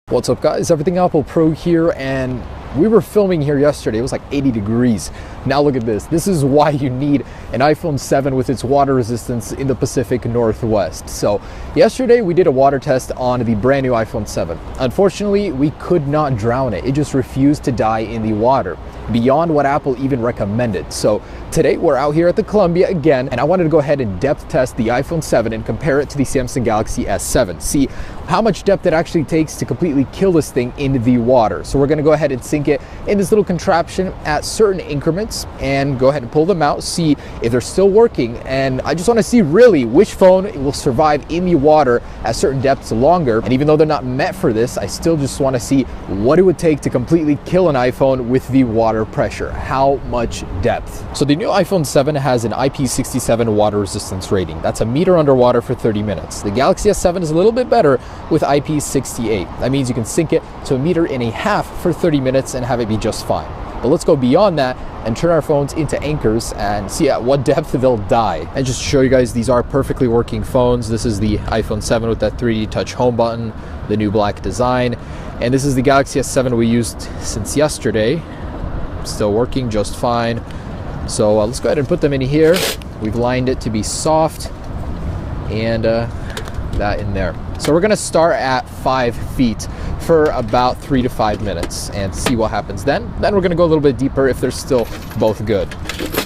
What's up guys, Everything Apple Pro here, and we were filming here yesterday. It was like 80 degrees. Now look at this. This is why you need an iPhone 7 with its water resistance in the Pacific Northwest. So yesterday we did a water test on the brand new iPhone 7. Unfortunately, we could not drown it. It just refused to die in the water, beyond what Apple even recommended. So today we're out here at the Columbia again, and I wanted to go ahead and depth test the iPhone 7 and compare it to the Samsung Galaxy S7. See how much depth it actually takes to completely kill this thing in the water. So we're gonna go ahead and sink it in this little contraption at certain increments and go ahead and pull them out, see if they're still working. And I just wanna see really which phone will survive in the water at certain depths longer. And even though they're not meant for this, I still just wanna see what it would take to completely kill an iPhone with the water pressure. How much depth? So the new iPhone 7 has an IP67 water resistance rating. That's a meter underwater for 30 minutes. The Galaxy S7 is a little bit better with IP68. That means you can sink it to a meter and a half for 30 minutes and have it be just fine. But let's go beyond that and turn our phones into anchors and see at what depth they'll die. And just to show you guys, these are perfectly working phones. This is the iPhone 7 with that 3D touch home button, the new black design. And this is the Galaxy S7 we used since yesterday. Still working just fine. So let's go ahead and put them in here. We've lined it to be soft and that in there. So we're gonna start at 5 feet for about 3 to 5 minutes and see what happens then. Then we're gonna go a little bit deeper if they're still both good.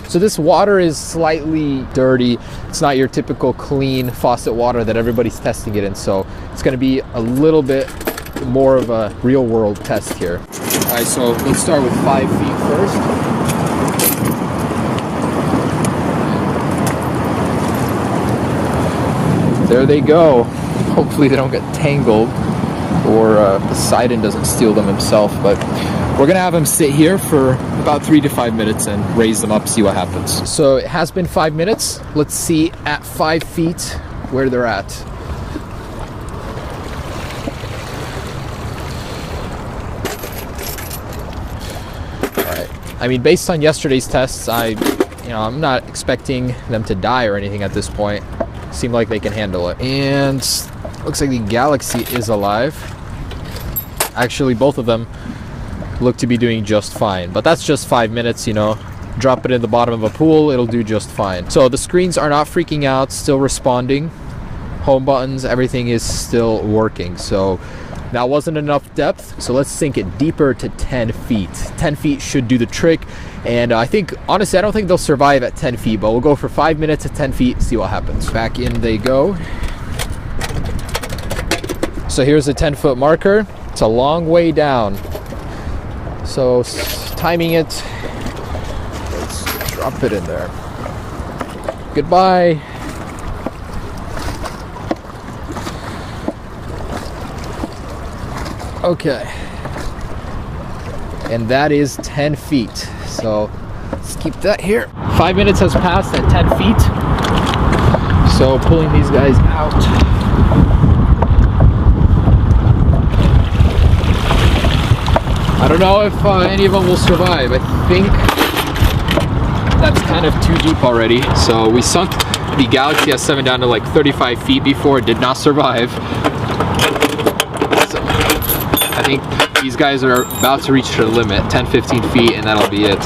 So this water is slightly dirty. It's not your typical clean faucet water that everybody's testing it in. So it's gonna be a little bit more of a real world test here. All right, so let's start with 5 feet first. There they go. Hopefully they don't get tangled or Poseidon doesn't steal them himself, but we're gonna have them sit here for about 3 to 5 minutes and raise them up, see what happens. So it has been 5 minutes. Let's see at 5 feet where they're at. All right. I mean, based on yesterday's tests, I'm not expecting them to die or anything at this point. Seem like they can handle it. And looks like the Galaxy is alive. Actually, both of them look to be doing just fine, but that's just 5 minutes, you know. Drop it in the bottom of a pool, it'll do just fine. So the screens are not freaking out, still responding. Home buttons, everything is still working. So that wasn't enough depth, so let's sink it deeper to 10 feet. 10 feet should do the trick. And I think, honestly, I don't think they'll survive at 10 feet, but we'll go for 5 minutes at 10 feet, see what happens. Back in they go. So here's the 10-foot marker. It's a long way down. So timing it, let's drop it in there. Goodbye. Okay. And that is 10 feet. So let's keep that here. 5 minutes has passed at 10 feet. So pulling these guys out. I don't know if any of them will survive. I think that's kind of too deep already. So we sunk the Galaxy S7 down to like 35 feet before. It did not survive. So I think these guys are about to reach their limit, 10-15 feet, and that'll be it.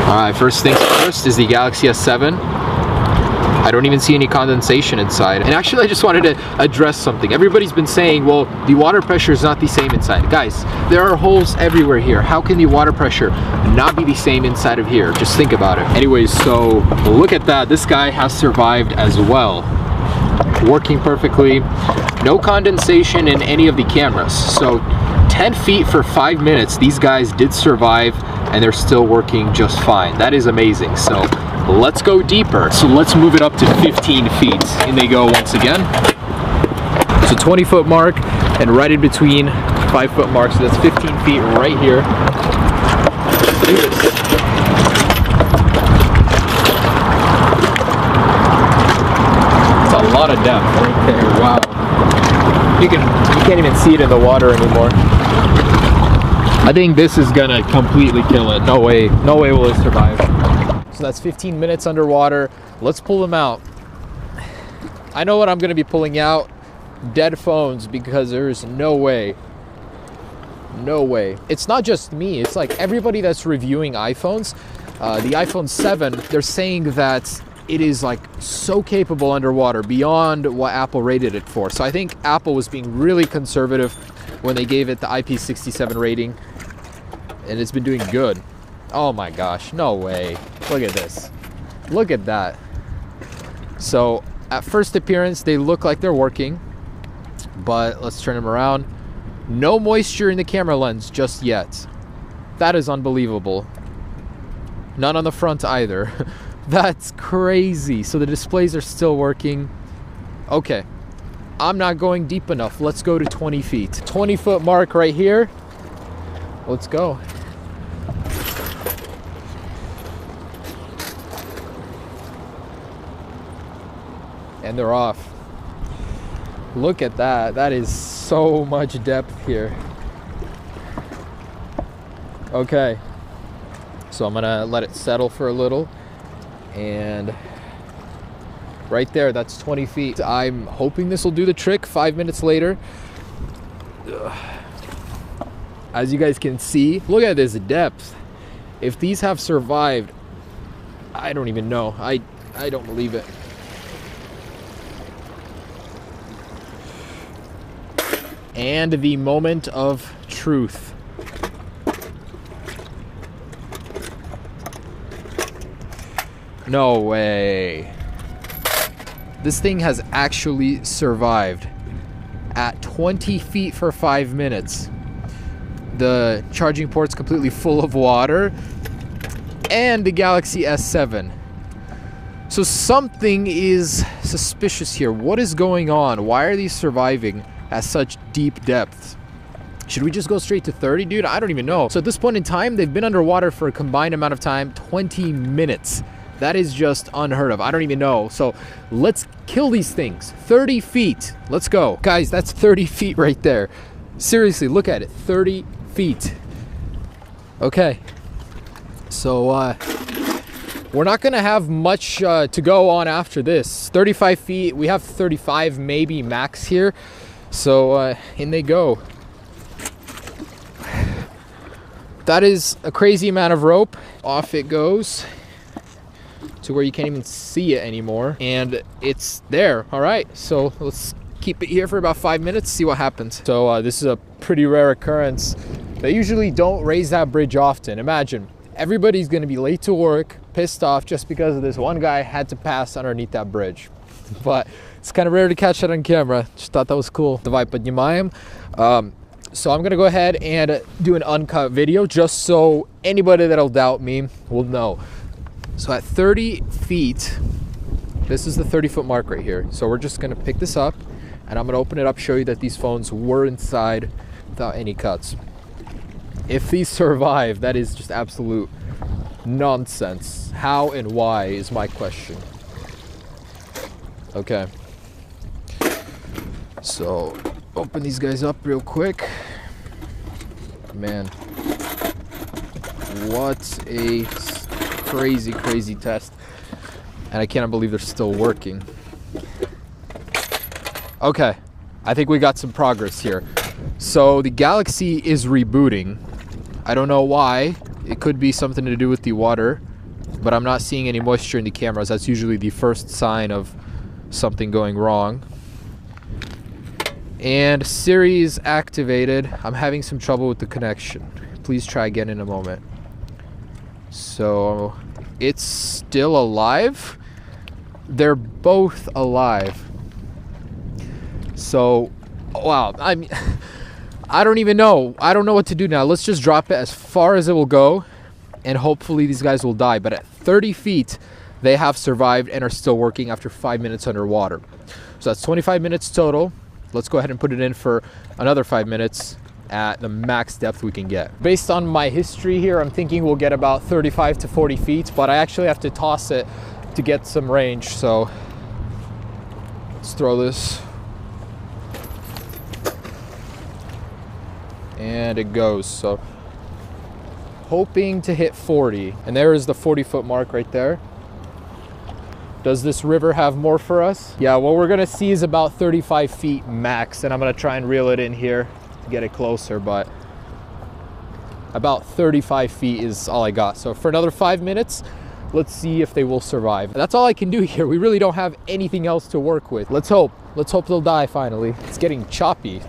All right, first things first is the Galaxy S7. I don't even see any condensation inside. And actually, I just wanted to address something. Everybody's been saying, well, the water pressure is not the same inside. Guys, there are holes everywhere here. How can the water pressure not be the same inside of here? Just think about it. Anyways, so look at that. This guy has survived as well. Working perfectly. No condensation in any of the cameras. So 10 feet for 5 minutes, these guys did survive and they're still working just fine. That is amazing. So let's go deeper. So let's move it up to 15 feet. In they go once again. So 20-foot mark and right in between 5-foot mark. So that's 15 feet right here. Let's do this. It's a lot of depth right there. Wow. You can't even see it in the water anymore. I think this is gonna completely kill it. No way will it survive. So that's 15 minutes underwater. Let's pull them out. I know what I'm gonna be pulling out. dead phones because there's no way. No way. It's not just me. It's like everybody that's reviewing iPhones. The iPhone 7, they're saying that it is like so capable underwater beyond what Apple rated it for. So I think Apple was being really conservative when they gave it the IP67 rating, and it's been doing good. Oh my gosh, no way. Look at this. Look at that. So at first appearance, they look like they're working, but let's turn them around. No moisture in the camera lens just yet. That is unbelievable. None on the front either. That's crazy. So the displays are still working. Okay, I'm not going deep enough. Let's go to 20 feet. 20-foot mark right here. Let's go. And they're off. Look at that. That is so much depth here. Okay. So I'm gonna let it settle for a little. And right there, that's 20 feet. I'm hoping this will do the trick. 5 minutes later. As you guys can see, look at this depth. If these have survived, I don't even know. I don't believe it. And the moment of truth. No way. This thing has actually survived at 20 feet for 5 minutes. The charging port's completely full of water, and the Galaxy S7. So something is suspicious here. What is going on? Why are these surviving at such deep depths? Should we just go straight to 30, dude? I don't even know. So at this point in time, they've been underwater for a combined amount of time, 20 minutes. That is just unheard of. I don't even know. So let's kill these things. 30 feet. Let's go. Guys, that's 30 feet right there. Seriously, look at it. 30 feet. Okay. So we're not going to have much to go on after this. 35 feet. We have 35 maybe max here. So in they go. That is a crazy amount of rope. Off it goes to where you can't even see it anymore, and it's there. All right, so let's keep it here for about 5 minutes, see what happens. So this is a pretty rare occurrence. They usually don't raise that bridge often. Imagine everybody's going to be late to work, pissed off just because of this one guy had to pass underneath that bridge. But it's kind of rare to catch that on camera. Just thought that was cool. Давай поднимаем. So I'm gonna go ahead and do an uncut video just so anybody that'll doubt me will know. So at 30 feet, this is the 30-foot mark right here. So we're just gonna pick this up, and I'm gonna open it up, show you that these phones were inside without any cuts. If these survive, that is just absolute nonsense. How and why is my question. Okay. So open these guys up real quick. Man, what a crazy test. And I cannot believe they're still working. Okay, I think we got some progress here. So the Galaxy is rebooting. I don't know why. It could be something to do with the water, but I'm not seeing any moisture in the cameras. That's usually the first sign of something going wrong. And Siri is activated. I'm having some trouble with the connection. Please try again in a moment. So it's still alive. They're both alive. So, wow. I don't even know. I don't know what to do now. Let's just drop it as far as it will go, and hopefully these guys will die. But at 30 feet, they have survived and are still working after 5 minutes underwater. So that's 25 minutes total. Let's go ahead and put it in for another 5 minutes at the max depth we can get. Based on my history here, I'm thinking we'll get about 35 to 40 feet, but I actually have to toss it to get some range. So let's throw this. And it goes. So hoping to hit 40. And there is the 40-foot mark right there. Does this river have more for us? Yeah, what we're gonna see is about 35 feet max, and I'm gonna try and reel it in here to get it closer, but about 35 feet is all I got. So for another 5 minutes, let's see if they will survive. That's all I can do here. We really don't have anything else to work with. Let's hope they'll die finally. It's getting choppy.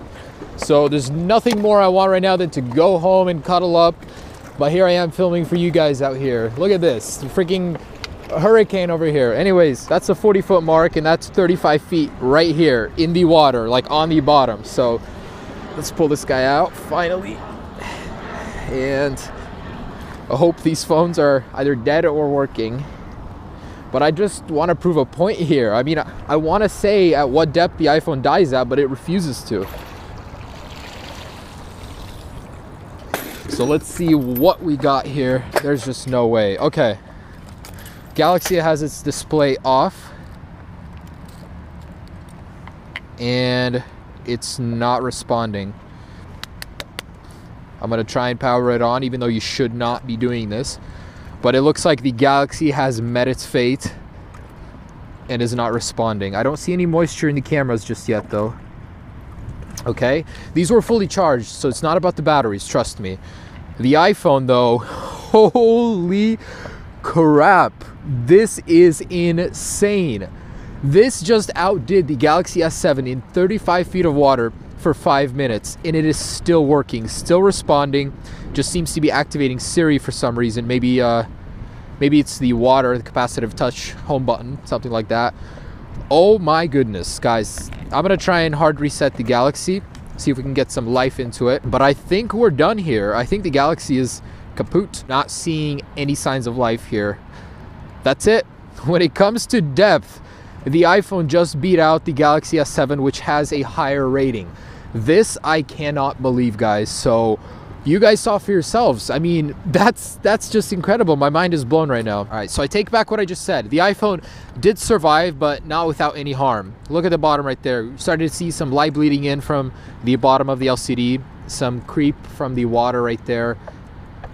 So there's nothing more I want right now than to go home and cuddle up. But here I am filming for you guys out here. Look at this, the freaking hurricane over here. Anyways, that's a 40-foot mark, and that's 35 feet right here in the water, like on the bottom. So let's pull this guy out finally. And I hope these phones are either dead or working. But I just want to prove a point here. I mean, I want to say at what depth the iPhone dies at, but it refuses to. So let's see what we got here. There's just no way. Okay. Galaxy has its display off. And it's not responding. I'm going to try and power it on, even though you should not be doing this. But it looks like the Galaxy has met its fate and is not responding. I don't see any moisture in the cameras just yet, though. Okay, these were fully charged, so it's not about the batteries, trust me. The iPhone, though, holy crap, this is insane. This just outdid the Galaxy S7 in 35 feet of water for 5 minutes, and it is still working, still responding. Just seems to be activating Siri for some reason. Maybe it's the water, the capacitive touch home button, something like that. Oh my goodness, guys. I'm gonna try and hard reset the Galaxy, see if we can get some life into it. But I think we're done here. I think the Galaxy is kaput. Not seeing any signs of life here. That's it. When it comes to depth, the iPhone just beat out the Galaxy S7, which has a higher rating. This I cannot believe, guys. So you guys saw for yourselves. I mean, that's just incredible. My mind is blown right now. All right, so I take back what I just said. The iPhone did survive, but not without any harm. Look at the bottom right there. You started to see some light bleeding in from the bottom of the LCD, some creep from the water right there.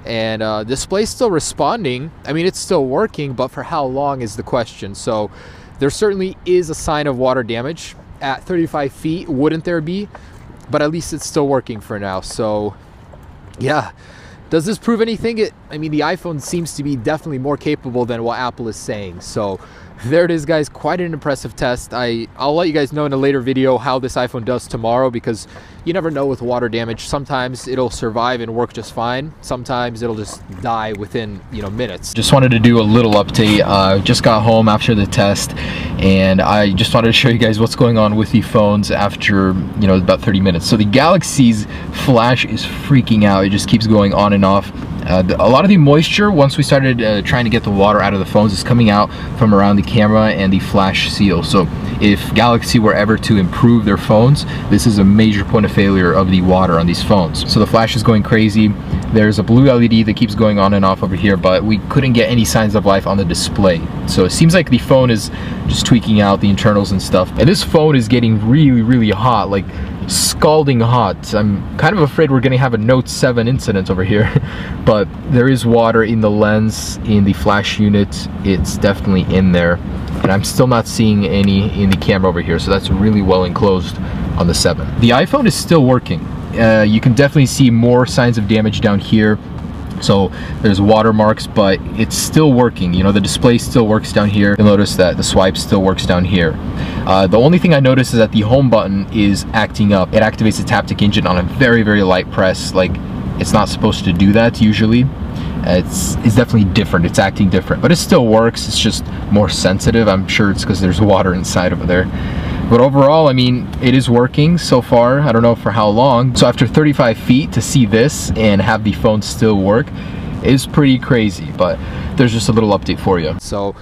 And display's still responding. I mean, it's still working, but for how long is the question. So there certainly is a sign of water damage at 35 feet, wouldn't there be? But at least it's still working for now. So yeah, does this prove anything? I mean, the iPhone seems to be definitely more capable than what Apple is saying. So there it is, guys. Quite an impressive test. I'll let you guys know in a later video how this iPhone does tomorrow, because you never know with water damage. Sometimes it'll survive and work just fine. Sometimes it'll just die within, minutes. Just wanted to do a little update. Just got home after the test, and I just wanted to show you guys what's going on with the phones after, about 30 minutes. So the Galaxy's flash is freaking out. It just keeps going on and off. A lot of the moisture, once we started trying to get the water out of the phones, is coming out from around the camera and the flash seal. So if Galaxy were ever to improve their phones, this is a major point of failure of the water on these phones. So the flash is going crazy. There's a blue LED that keeps going on and off over here, but we couldn't get any signs of life on the display. So it seems like the phone is just tweaking out the internals and stuff. And this phone is getting really, really hot, like scalding hot. I'm kind of afraid we're gonna have a Note 7 incident over here. But there is water in the lens, in the flash unit. It's definitely in there. And I'm still not seeing any in the camera over here, so that's really well enclosed on the 7. The iPhone is still working. You can definitely see more signs of damage down here. So there's watermarks, but it's still working. The display still works down here. You'll notice that the swipe still works down here. The only thing I noticed is that the home button is acting up. It activates the Taptic Engine on a very, very light press. Like, it's not supposed to do that usually. It's definitely different. It's acting different, but it still works. It's just more sensitive. I'm sure it's because there's water inside over there. But overall, I mean, it is working so far. I don't know for how long. So after 35 feet to see this and have the phone still work is pretty crazy, but there's just a little update for you. So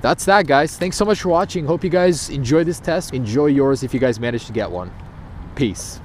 that's that, guys. Thanks so much for watching. Hope you guys enjoyed this test. Enjoy yours if you guys managed to get one. Peace.